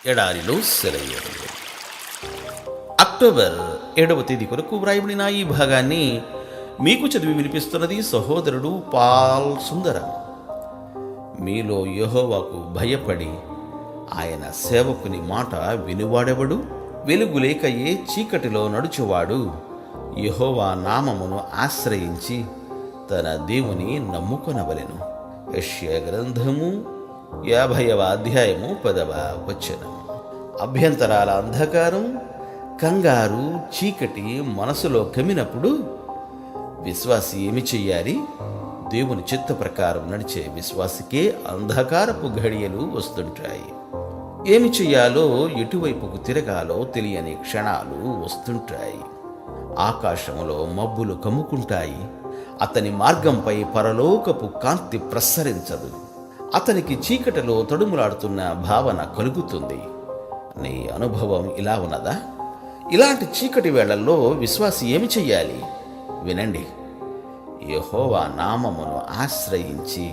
ఎడారిలో సెలయేరు. అక్టోబర్ 7వ తేదీ కొరకు వ్రాయబడిన ఈ భాగాన్ని మీకు చదివి వినిపిస్తున్నది సహోదరుడు పాల్ సుందరం. మీలో యెహోవాకు భయపడి ఆయన సేవకుని మాట వినువాడెవడు? వెలుగులేకయే చీకటిలో నడుచువాడు యెహోవా నామమును ఆశ్రయించి తన దేవుని నమ్ముకొనవలెను. యెషయా గ్రంథము 50వ అధ్యాయము 10వ వచనం. అభ్యంతరాల అంధకారం, కంగారు, చీకటి మనసులో కమ్మినప్పుడు విశ్వాసి ఏమి చెయ్యాలి? దేవుని చిత్త ప్రకారం నడిచే విశ్వాసికే అంధకారపు ఘడియలు వస్తుంటాయి. ఏమి చెయ్యాలో, ఎటువైపుకు తిరగాలో తెలియని క్షణాలు వస్తుంటాయి. ఆకాశములో మబ్బులు కమ్ముకుంటాయి. అతని మార్గంపై పరలోకపు కాంతి ప్రసరించదు. అతనికి చీకటిలో తడుములాడుతున్న భావన కలుగుతుంది. నీ అనుభవం ఇలా ఉన్నదా? ఇలాంటి చీకటి వేళల్లో విశ్వాసి ఏమి చెయ్యాలి? వినండి. యెహోవా నామమును ఆశ్రయించి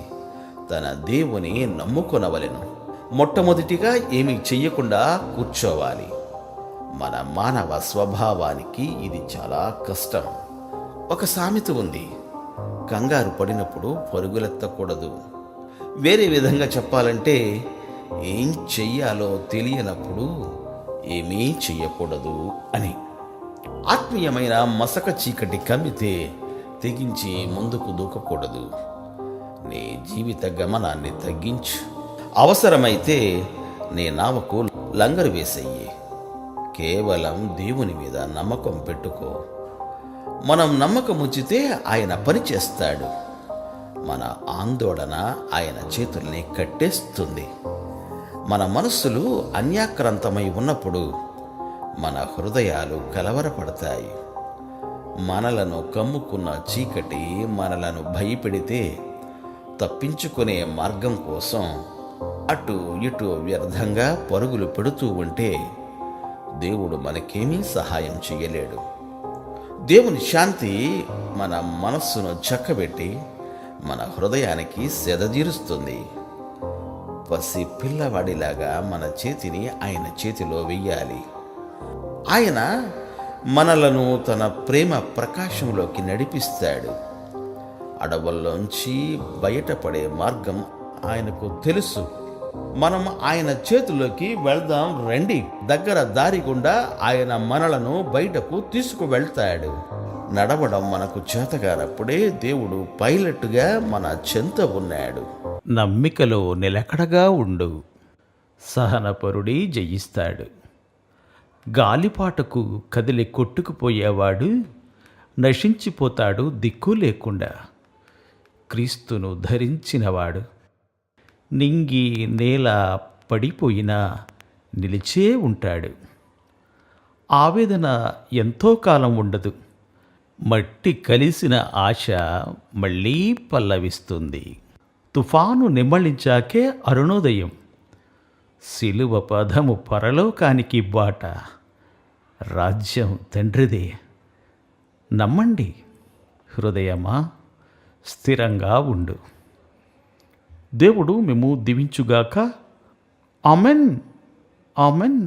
తన దేవుని నమ్ముకొనవలెను. మొట్టమొదటిగా ఏమీ చెయ్యకుండా కూర్చోవాలి. మన మానవ స్వభావానికి ఇది చాలా కష్టం. ఒక సామెత ఉంది, కంగారు పడినప్పుడు పరుగులెత్తకూడదు. వేరే విధంగా చెప్పాలంటే, ఏం చెయ్యాలో తెలియనప్పుడు ఏమీ చెయ్యకూడదు అని. ఆత్మీయమైన మసక చీకటి కమ్మితే తెగించి ముందుకు దూకకూడదు. నీ జీవిత గమనాన్ని తగ్గించు. అవసరమైతే నీ నావకు లంగరు వేసెయ్యి. కేవలం దేవుని మీద నమ్మకం పెట్టుకో. మనం నమ్మకం ఉంచితే ఆయన పని చేస్తాడు. మన ఆందోళన ఆయన చేతుల్ని కట్టేస్తుంది. మన మనస్సులు అన్యాక్రాంతమై ఉన్నప్పుడు మన హృదయాలు కలవరపడతాయి. మనలను కమ్ముకున్న చీకటి మనలను భయపెడితే తప్పించుకునే మార్గం కోసం అటు ఇటు వ్యర్థంగా పరుగులు పెడుతూ ఉంటే దేవుడు మనకేమీ సహాయం చేయలేడు. దేవుని శాంతి మన మనస్సును చక్కబెట్టి మన హృదయానికి సెదజీరుస్తుంది. పసి పిల్లవాడిలాగా మన చేతిని ఆయన చేతిలో వెయ్యాలి. ఆయన మనలను తన ప్రేమ ప్రకాశంలోకి నడిపిస్తాడు. అడవుల్లోంచి బయటపడే మార్గం ఆయనకు తెలుసు. మనం ఆయన చేతిలోకి వెళ్దాం రండి. దగ్గర దారి గుండా ఆయన మనలను బయటకు తీసుకువెళ్తాడు. నడవడం మనకు చేతగానప్పుడే దేవుడు పైలట్గా మన చెంత ఉన్నాడు. నమ్మికలో నిలకడగా ఉండు. సహనపరుడి జయిస్తాడు. గాలిపాటకు కదిలి కొట్టుకుపోయేవాడు నశించిపోతాడు దిక్కు లేకుండా. క్రీస్తును ధరించినవాడు నింగి నేల పడిపోయినా నిలిచే ఉంటాడు. ఆవేదన ఎంతో కాలం ఉండదు. మట్టి కలిసిన ఆశ మళ్ళీ పల్లవిస్తుంది. తుఫాను నిమ్మళించాకే అరుణోదయం. సిలువ పదము పరలోకానికి బాట. రాజ్యం తండ్రిదే. నమ్మండి హృదయమా, స్థిరంగా ఉండు. దేవుడు మేము దీవించుగాక. ఆమెన్. ఆమెన్.